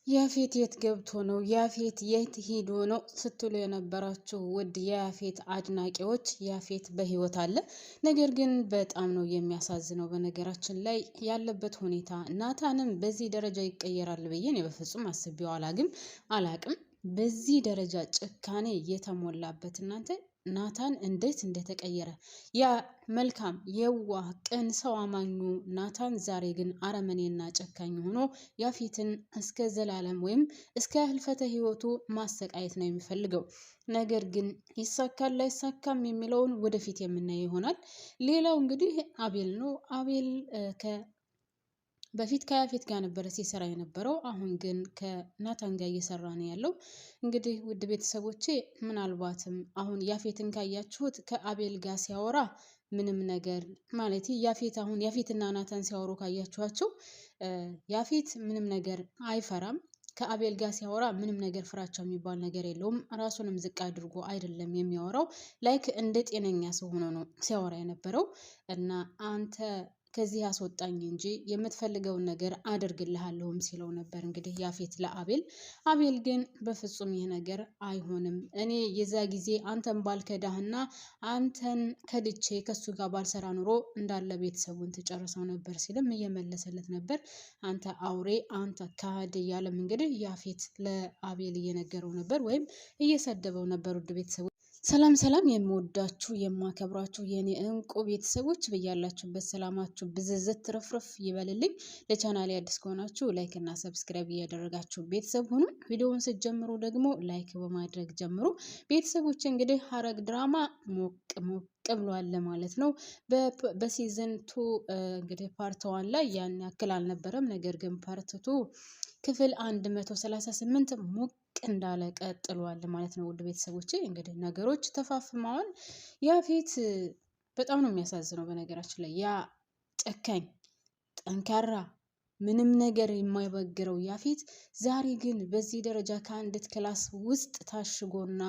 ያፌት የት ገብቶ ነው? ያፌት የት ሄዶ ነው ስትሉ የነበራችሁ ውድ የያፌት አድናቂዎች፣ ያፌት በህይወት አለ። ነገር ግን በጣም ነው የሚያሳዝነው። በነገራችን ላይ ያለበት ሁኔታ ናታንም በዚህ ደረጃ ይቀየራል ብዬ እኔ በፍጹም አስቤው አላቅም። በዚህ ደረጃ ጭካኔ የተሞላበት እናንተ ናታን እንዴት እንደተቀየረ ያ መልካም የዋህ ቅን ሰው አማኙ ናታን ዛሬ ግን አረመኔና ጨካኝ ሆኖ ያፌትን እስከ ዘላለም ወይም እስከ ህልፈተ ህይወቱ ማሰቃየት ነው የሚፈልገው። ነገር ግን ይሳካል ላይሳካም የሚለውን ወደፊት የምናየው ይሆናል። ሌላው እንግዲህ አቤል ነው። አቤል በፊት ከያፌት ጋር ነበረ ሲሰራ የነበረው። አሁን ግን ከናታን ጋር እየሰራ ነው ያለው። እንግዲህ ውድ ቤተሰቦቼ ምናልባትም አሁን ያፌትን ካያችሁት ከአቤል ጋር ሲያወራ ምንም ነገር ማለት ያፌትና ናታን ሲያወሩ ካያችኋቸው ያፌት ምንም ነገር አይፈራም። ከአቤል ጋር ሲያወራ ምንም ነገር ፍራቻ የሚባል ነገር የለውም። ራሱንም ዝቅ አድርጎ አይደለም የሚያወራው። ላይክ እንደ ጤነኛ ሰው ሆኖ ነው ሲያወራ የነበረው እና አንተ ከዚህ አስወጣኝ እንጂ የምትፈልገውን ነገር አደርግልሃለሁም ሲለው ነበር እንግዲህ ያፌት ለአቤል። አቤል ግን በፍጹም ይህ ነገር አይሆንም፣ እኔ የዛ ጊዜ አንተን ባልከዳህና አንተን ከድቼ ከሱ ጋር ባልሰራ ኑሮ እንዳለ ቤተሰቡን ትጨርሰው ነበር ሲልም እየመለሰለት ነበር። አንተ አውሬ፣ አንተ ካህድ እያለም እንግዲህ ያፌት ለአቤል እየነገረው ነበር ወይም እየሰደበው ነበር። ውድ ቤተሰቡ ሰላም ሰላም፣ የምወዳችሁ የማከብራችሁ የኔ እንቁ ቤተሰቦች በያላችሁበት ሰላማችሁ ብዝዝት ትረፍረፍ ይበልልኝ። ለቻናሌ አዲስ ከሆናችሁ ላይክ እና ሰብስክራይብ እያደረጋችሁ ቤተሰብ ሁኑ። ቪዲዮውን ስትጀምሩ ደግሞ ላይክ በማድረግ ጀምሩ። ቤተሰቦች እንግዲህ ሐረግ ድራማ ሞቅ ብሏል ማለት ነው። በሲዝን 2 እንግዲህ ፓርት 1 ላይ ያን ያክል አልነበረም። ነገር ግን ፓርት 2 ክፍል 138 ሞቅ እንዳለ ቀጥሏል ማለት ነው። ውድ ቤተሰቦቼ እንግዲህ ነገሮች ተፋፍመዋል። ያፌት በጣም ነው የሚያሳዝነው። በነገራችን ላይ ያ ጨካኝ ጠንካራ ምንም ነገር የማይበግረው ያፌት ዛሬ ግን በዚህ ደረጃ ከአንዲት ክላስ ውስጥ ታሽጎና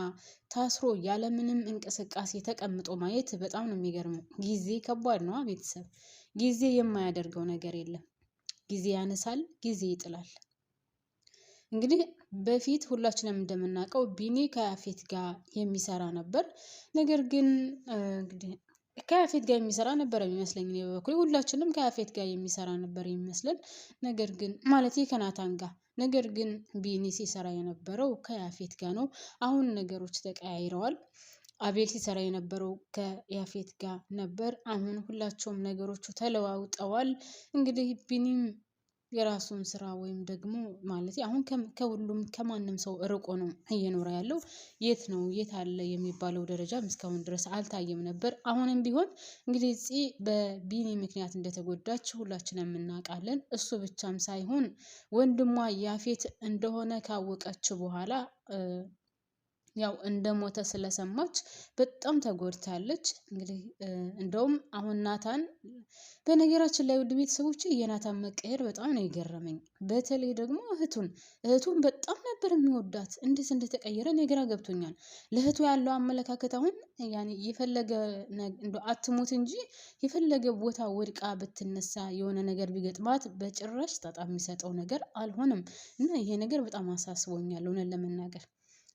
ታስሮ ያለምንም እንቅስቃሴ ተቀምጦ ማየት በጣም ነው የሚገርመው። ጊዜ ከባድ ነው ቤተሰብ። ጊዜ የማያደርገው ነገር የለም። ጊዜ ያነሳል፣ ጊዜ ይጥላል። እንግዲህ በፊት ሁላችንም እንደምናውቀው ቢኒ ከያፌት ጋር የሚሰራ ነበር። ነገር ግን እንግዲህ ከያፌት ጋር የሚሰራ ነበር የሚመስለኝ እኔ በበኩሌ። ሁላችንም ከያፌት ጋር የሚሰራ ነበር የሚመስለን። ነገር ግን ማለት ከናታን ጋር፣ ነገር ግን ቢኒ ሲሰራ የነበረው ከያፌት ጋር ነው። አሁን ነገሮች ተቀያይረዋል። አቤል ሲሰራ የነበረው ከያፌት ጋር ነበር። አሁን ሁላቸውም ነገሮቹ ተለዋውጠዋል። እንግዲህ ቢኒም የራሱን ስራ ወይም ደግሞ ማለት አሁን ከሁሉም ከማንም ሰው ርቆ ነው እየኖረ ያለው። የት አለ የሚባለው ደረጃ እስካሁን ድረስ አልታየም ነበር። አሁንም ቢሆን እንግዲህ በቢኒ ምክንያት እንደተጎዳች ሁላችንም እናውቃለን። እሱ ብቻም ሳይሆን ወንድሟ ያፌት እንደሆነ ካወቀች በኋላ ያው እንደሞተ ስለሰማች በጣም ተጎድታለች። እንግዲህ እንደውም አሁን ናታን በነገራችን ላይ ውድ ቤተሰቦች የናታን መቀየር በጣም ነው የገረመኝ። በተለይ ደግሞ እህቱን በጣም ነበር የሚወዳት። እንዴት እንደተቀየረ እኔ ግራ ገብቶኛል። ለእህቱ ያለው አመለካከት አሁን ያኔ የፈለገ አትሙት እንጂ የፈለገ ቦታ ወድቃ ብትነሳ የሆነ ነገር ቢገጥማት በጭራሽ ጣጣ የሚሰጠው ነገር አልሆነም እና ይሄ ነገር በጣም አሳስቦኛል እውነት ለመናገር።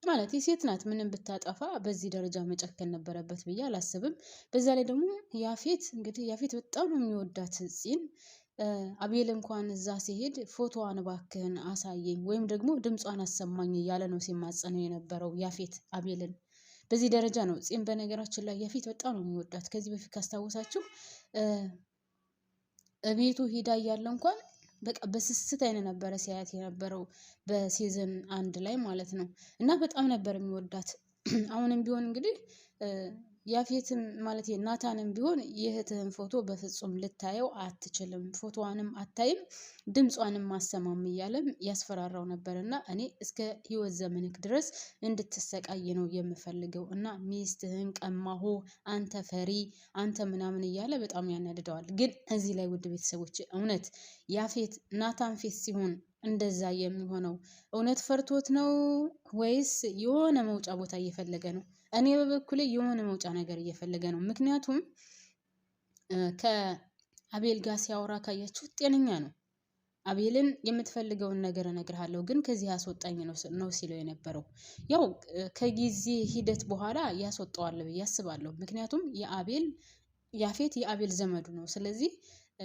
ማለት የሴት ናት፣ ምንም ብታጠፋ በዚህ ደረጃ መጨከን ነበረበት ብዬ አላስብም። በዛ ላይ ደግሞ ያፌት በጣም ነው የሚወዳት ፂን። አቤል እንኳን እዛ ሲሄድ ፎቶዋን እባክህን አሳየኝ ወይም ደግሞ ድምጿን አሰማኝ እያለ ነው ሲማጸነው የነበረው ያፌት አቤልን። በዚህ ደረጃ ነው ፂን በነገራችን ላይ ያፌት በጣም ነው የሚወዳት። ከዚህ በፊት ካስታወሳችሁ እቤቱ ሂዳ እያለ እንኳን በቃ በስስት አይነ ነበረ ሲያያት የነበረው በሲዝን 1 ላይ ማለት ነው። እና በጣም ነበር የሚወዳት። አሁንም ቢሆን እንግዲህ ያፌትም ማለት ናታንም ቢሆን የእህትህን ፎቶ በፍጹም ልታየው አትችልም፣ ፎቶዋንም አታይም፣ ድምጿንም ማሰማም እያለም ያስፈራራው ነበር። እና እኔ እስከ ህይወት ዘመንክ ድረስ እንድትሰቃይ ነው የምፈልገው እና ሚስትህን ቀማሁ፣ አንተ ፈሪ፣ አንተ ምናምን እያለ በጣም ያናድደዋል። ግን እዚህ ላይ ውድ ቤተሰቦች እውነት ያፌት ናታን ፌት ሲሆን እንደዛ የሚሆነው እውነት ፈርቶት ነው ወይስ የሆነ መውጫ ቦታ እየፈለገ ነው? እኔ በበኩሌ የሆነ መውጫ ነገር እየፈለገ ነው። ምክንያቱም ከአቤል ጋር ሲያወራ ካያችሁ ጤነኛ ነው። አቤልን የምትፈልገውን ነገር እነግርሃለሁ ግን ከዚህ ያስወጣኝ ነው ሲለው የነበረው። ያው ከጊዜ ሂደት በኋላ ያስወጣዋል ብዬ አስባለሁ። ምክንያቱም ያፌት የአቤል ዘመዱ ነው። ስለዚህ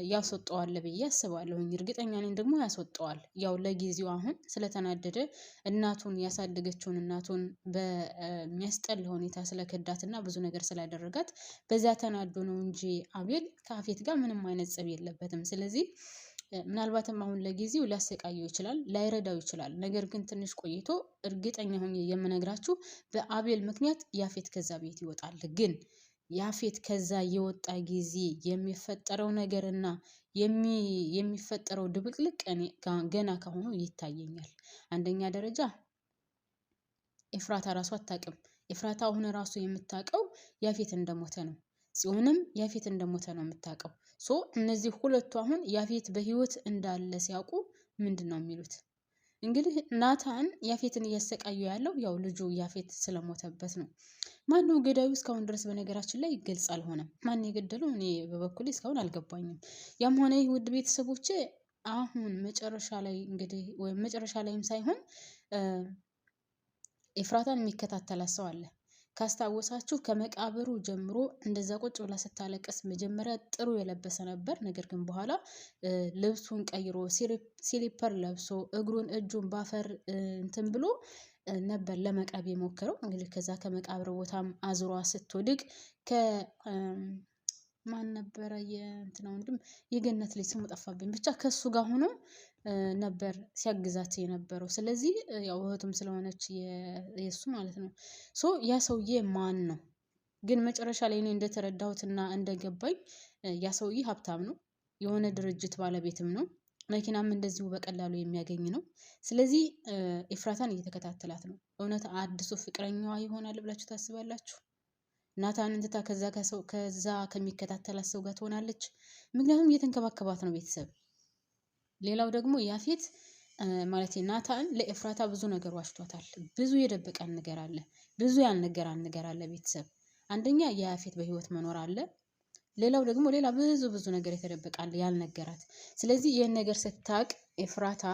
ያስወጣዋል ብዬ አስባለሁኝ። እርግጠኛ ነኝ ደግሞ ያስወጣዋል። ያው ለጊዜው አሁን ስለተናደደ እናቱን ያሳደገችውን እናቱን በሚያስጠላ ሁኔታ ስለከዳትና ብዙ ነገር ስላደረጋት በዛ ተናዶ ነው እንጂ አቤል ከአፌት ጋር ምንም አይነት ጸብ የለበትም። ስለዚህ ምናልባትም አሁን ለጊዜው ሊያሰቃየው ይችላል፣ ላይረዳው ይችላል። ነገር ግን ትንሽ ቆይቶ እርግጠኛ ሆኜ የምነግራችሁ በአቤል ምክንያት ያፌት ከዛ ቤት ይወጣል። ግን ያፌት ከዛ የወጣ ጊዜ የሚፈጠረው ነገርና የሚፈጠረው ድብቅልቅ እኔ ገና ከሆኑ ይታየኛል። አንደኛ ደረጃ ኤፍራታ ራሱ አታውቅም። ኤፍራታ አሁን ራሱ የምታውቀው ያፌት እንደሞተ ነው። ጽዮንም ያፌት እንደሞተ ነው የምታውቀው። እነዚህ ሁለቱ አሁን ያፌት በህይወት እንዳለ ሲያውቁ ምንድን ነው የሚሉት? እንግዲህ ናታን ያፌትን እያሰቃዩ ያለው ያው ልጁ ያፌት ስለሞተበት ነው። ማነው ገዳዩ እስካሁን ድረስ በነገራችን ላይ ግልጽ አልሆነም። ማን የገደለው እኔ በበኩሌ እስካሁን አልገባኝም። ያም ሆነ ይህ ውድ ቤተሰቦቼ አሁን መጨረሻ ላይ እንግዲህ ወይም መጨረሻ ላይም ሳይሆን ኤፍራታን የሚከታተላት ሰው አለ። ካስታወሳችሁ ከመቃብሩ ጀምሮ እንደዛ ቁጭ ብላ ስታለቅስ መጀመሪያ ጥሩ የለበሰ ነበር። ነገር ግን በኋላ ልብሱን ቀይሮ ሲሊፐር ለብሶ እግሩን እጁን ባፈር እንትን ብሎ ነበር ለመቃብ የሞከረው። እንግዲህ ከዛ ከመቃብር ቦታም አዝሯ ስትወድቅ ማን ነበረ የእንትና ወንድም የገነት ልጅ ስሙ ጠፋብኝ። ብቻ ከሱ ጋር ሆኖ ነበር ሲያግዛት የነበረው። ስለዚህ ያው እህቱም ስለሆነች የሱ ማለት ነው። ያ ሰውዬ ማን ነው? ግን መጨረሻ ላይ እኔ እንደተረዳሁትና እንደገባኝ ያ ሰውዬ ሀብታም ነው፣ የሆነ ድርጅት ባለቤትም ነው፣ መኪናም እንደዚሁ በቀላሉ የሚያገኝ ነው። ስለዚህ ኤፍራታን እየተከታተላት ነው። እውነት አዲሱ ፍቅረኛዋ ይሆናል ብላችሁ ታስባላችሁ? ናታንን ትታ ከዛ ከሚከታተላት ሰው ጋር ትሆናለች? ምክንያቱም እየተንከባከባት ነው ቤተሰብ። ሌላው ደግሞ ያፌት ማለት ናታን ለኤፍራታ ብዙ ነገር ዋሽቷታል። ብዙ የደበቀን ነገር አለ፣ ብዙ ያልነገራን ነገር አለ ቤተሰብ። አንደኛ የያፌት በህይወት መኖር አለ። ሌላው ደግሞ ሌላ ብዙ ነገር የተደበቃል ያልነገራት። ስለዚህ ይህን ነገር ስታቅ ኤፍራታ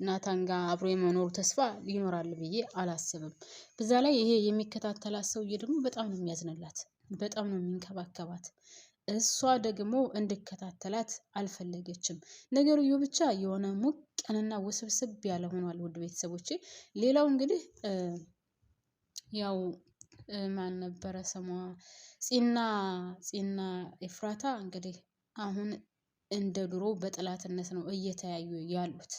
ናታን ጋር አብሮ የመኖሩ ተስፋ ይኖራል ብዬ አላስብም። በዛ ላይ ይሄ የሚከታተላት ሰውዬ ደግሞ በጣም ነው የሚያዝንላት፣ በጣም ነው የሚንከባከባት። እሷ ደግሞ እንድከታተላት አልፈለገችም። ነገርየው ብቻ የሆነ ሙቅ ቀንና ውስብስብ ያለ ሆኗል ውድ ቤተሰቦቼ። ሌላው እንግዲህ ያው ማን ነበረ ስሟ ፂና ኤፍራታ እንግዲህ አሁን እንደ ድሮ በጠላትነት ነው እየተያዩ ያሉት።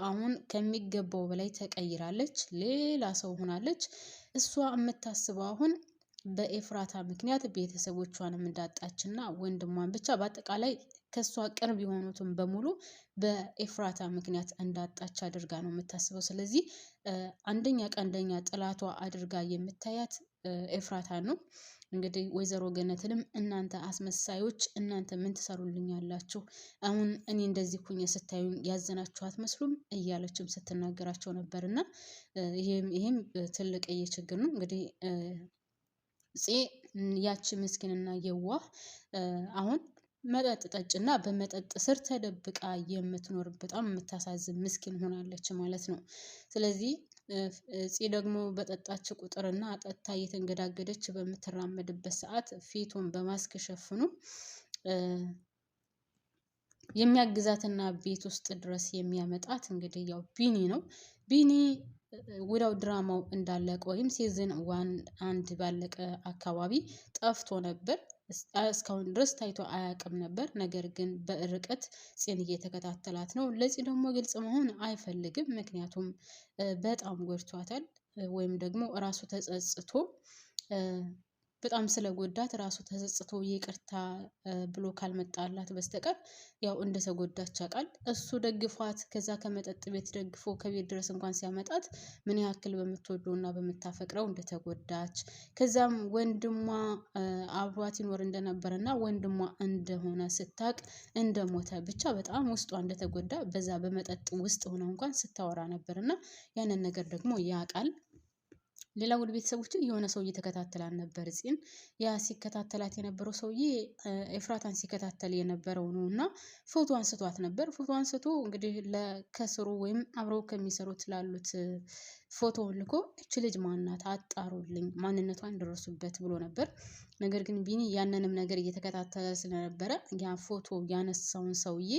አሁን ከሚገባው በላይ ተቀይራለች፣ ሌላ ሰው ሆናለች። እሷ የምታስበው አሁን በኤፍራታ ምክንያት ቤተሰቦቿንም እንዳጣችና ወንድሟን ብቻ በአጠቃላይ ከሷ ቅርብ የሆኑትን በሙሉ በኤፍራታ ምክንያት እንዳጣች አድርጋ ነው የምታስበው። ስለዚህ አንደኛ ቀንደኛ ጥላቷ አድርጋ የምታያት ኤፍራታ ነው። እንግዲህ ወይዘሮ ገነትንም እናንተ አስመሳዮች፣ እናንተ ምን ትሰሩልኛላችሁ? አሁን እኔ እንደዚህ ኩኝ ስታዩኝ ያዘናችሁ አትመስሉም እያለችም ስትናገራቸው ነበር። እና ይሄም ትልቅ ችግር ነው። እንግዲህ ያቺ ምስኪንና የዋህ አሁን መጠጥ ጠጭና በመጠጥ ስር ተደብቃ የምትኖር በጣም የምታሳዝን ምስኪን ሆናለች ማለት ነው። ስለዚህ ደግሞ በጠጣች ቁጥርና ጠጥታ እየተንገዳገደች በምትራመድበት ሰዓት ፊቱን በማስክ ሸፍኑ የሚያግዛትና ቤት ውስጥ ድረስ የሚያመጣት እንግዲህ ያው ቢኒ ነው። ቢኒ ወዲያው ድራማው እንዳለቀ ወይም ሲዝን 1 ባለቀ አካባቢ ጠፍቶ ነበር። እስካሁን ድረስ ታይቶ አያውቅም ነበር። ነገር ግን በርቀት ፂን እየተከታተላት ነው። ለፂ ደግሞ ግልጽ መሆን አይፈልግም። ምክንያቱም በጣም ጎድቷታል። ወይም ደግሞ ራሱ ተጸጽቶ በጣም ስለጎዳት ራሱ ተጸጽቶ ይቅርታ ብሎ ካልመጣላት በስተቀር ያው እንደተጎዳች ያውቃል። እሱ ደግፏት ከዛ ከመጠጥ ቤት ደግፎ ከቤት ድረስ እንኳን ሲያመጣት ምን ያክል በምትወደውና በምታፈቅረው እንደተጎዳች፣ ከዛም ወንድሟ አብሯት ይኖር እንደነበረና ወንድሟ እንደሆነ ስታቅ እንደሞተ ብቻ በጣም ውስጧ እንደተጎዳ በዛ በመጠጥ ውስጥ ሆነ እንኳን ስታወራ ነበርና ያንን ነገር ደግሞ ያውቃል። ሌላ ውድ ቤተሰቦች የሆነ ሰው እየተከታተላን ነበር ጽን ያ ሲከታተላት የነበረው ሰውዬ ኤፍራታን ሲከታተል የነበረው ነው እና ፎቶ አንስቷት ነበር። ፎቶ አንስቶ እንግዲህ ለከስሩ ወይም አብረው ከሚሰሩት ላሉት ፎቶ ልኮ እች ልጅ ማናት አጣሩልኝ ማንነቷን ደረሱበት ብሎ ነበር። ነገር ግን ቢኒ ያንንም ነገር እየተከታተለ ስለነበረ ያ ፎቶ ያነሳውን ሰውዬ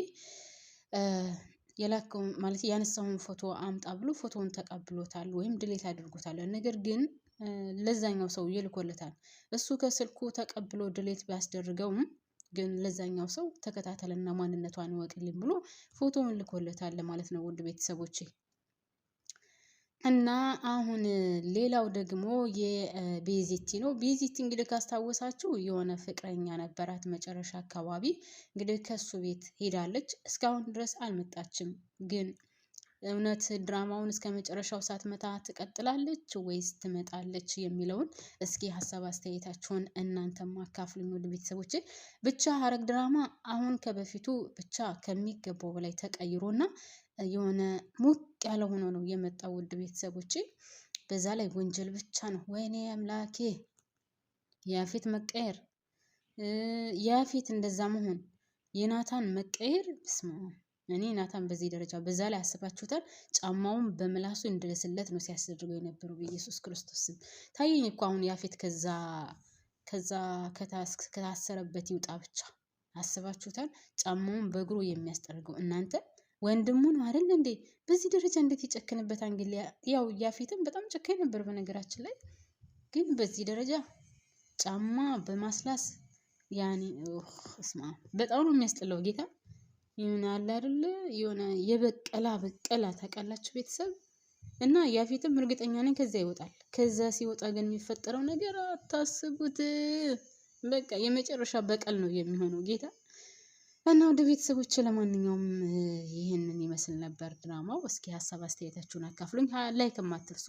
የላከው ማለት ያነሳውን ፎቶ አምጣ ብሎ ፎቶውን ተቀብሎታል ወይም ድሌት አድርጎታል። ነገር ግን ለዛኛው ሰው ይልኮለታል። እሱ ከስልኩ ተቀብሎ ድሌት ቢያስደርገውም ግን ለዛኛው ሰው ተከታተልና ማንነቷን ወቅልኝ ብሎ ፎቶውን ልኮለታል ማለት ነው ውድ ቤተሰቦቼ። እና አሁን ሌላው ደግሞ የቤዚቲ ነው። ቤዚቲ እንግዲህ ካስታወሳችሁ የሆነ ፍቅረኛ ነበራት መጨረሻ አካባቢ እንግዲህ ከሱ ቤት ሄዳለች። እስካሁን ድረስ አልመጣችም። ግን እውነት ድራማውን እስከ መጨረሻው ሳትመጣ ትቀጥላለች ወይስ ትመጣለች የሚለውን እስኪ ሀሳብ አስተያየታችሁን እናንተም አካፍሉኝ ውድ ቤተሰቦቼ። ብቻ ሐረግ ድራማ አሁን ከበፊቱ ብቻ ከሚገባው በላይ ተቀይሮና የሆነ ሞቅ ያለ ሆኖ ነው የመጣው ውድ ቤተሰቦቼ። በዛ ላይ ወንጀል ብቻ ነው። ወይኔ አምላኬ ያፌት መቀየር፣ ያፌት እንደዛ መሆን፣ የናታን መቀየር ስማ። እኔ ናታን በዚህ ደረጃ በዛ ላይ አስባችሁታል? ጫማውን በምላሱ እንድለስለት ነው ሲያስደርገው የነበረው በኢየሱስ ክርስቶስ ስም። ታየኝ እኮ አሁን ያፌት ከዛ ከታሰረበት ይውጣ ብቻ። አስባችሁታል? ጫማውን በእግሩ የሚያስጠርገው እናንተ ወንድሙ ነው አይደል እንዴ? በዚህ ደረጃ እንዴት ይጨክንበት አንግል። ያው ያፌትም በጣም ጨካኝ ነበር በነገራችን ላይ፣ ግን በዚህ ደረጃ ጫማ በማስላስ ያኔ እስማ በጣም ነው የሚያስጠላው። ጌታ ይሁን አለ አይደል የሆነ በቀላ ታውቃላችሁ ቤተሰብ። እና ያፌትም እርግጠኛ ነኝ ከዛ ይወጣል። ከዛ ሲወጣ ግን የሚፈጠረው ነገር አታስቡት። በቃ የመጨረሻ በቀል ነው የሚሆነው ጌታ። እና ወደ ቤተሰቦች ለማንኛውም ይህንን ይመስል ነበር ድራማው። እስኪ ሀሳብ አስተያየታችሁን አካፍሉኝ። ላይክ አትርሱ።